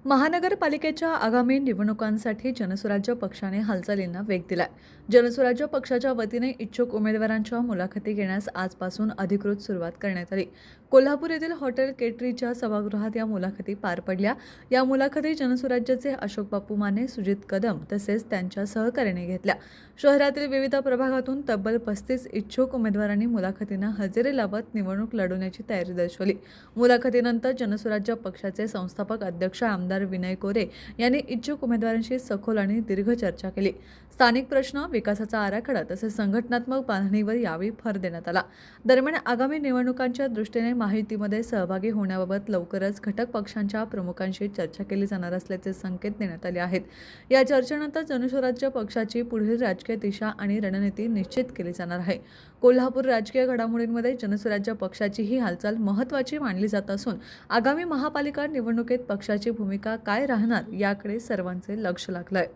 महानगरपालिकेच्या आगामी निवडणुकांसाठी जनसुराज्य पक्षाने हालचालींना वेग दिलाय. जनसुराज्य पक्षाच्या वतीने इच्छुक उमेदवारांच्या मुलाखती घेण्यास आजपासून अधिकृत सुरुवात करण्यात आली. कोल्हापूर येथील हॉटेल केटरीच्या सभागृहात या मुलाखती पार पडल्या. या मुलाखती जनसुराज्यचे अशोक बापू माने, सुजित कदम तसेच त्यांच्या सहकार्याने घेतल्या. शहरातील विविध प्रभागातून तब्बल 35 इच्छुक उमेदवारांनी मुलाखतींना हजेरी लावत निवडणूक लढवण्याची तयारी दर्शवली. मुलाखतीनंतर जनसुराज्य पक्षाचे संस्थापक अध्यक्ष आमदार विनय कोरे यांनी इच्छुक उमेदवारांशी सखोल आणि दीर्घ चर्चा केली. स्थानिक प्रश्न, विकासाचा आराखडा तसेच संघटनात्मक बांधणीवर यावेळी भर देण्यात आला. दरम्यान आगामी निवडणुकांच्या दृष्टीने माहितीमध्ये सहभागी होण्याबाबत लवकरच घटक पक्षांच्या प्रमुखांशी चर्चा केली जाणार असल्याचे संकेत देण्यात आले आहेत. या चर्चेनंतर जनसुराज्य पक्षाची पुढील राजकीय दिशा आणि रणनीती निश्चित केली जाणार आहे. कोल्हापूर राजकीय घडामोडींमध्ये जनसुराज्य पक्षाची ही हालचाल महत्त्वाची मानली जात असून आगामी महापालिका निवडणुकीत पक्षाची भूमिका काय राहणार याकडे सर्वांचे लक्ष लागलंय.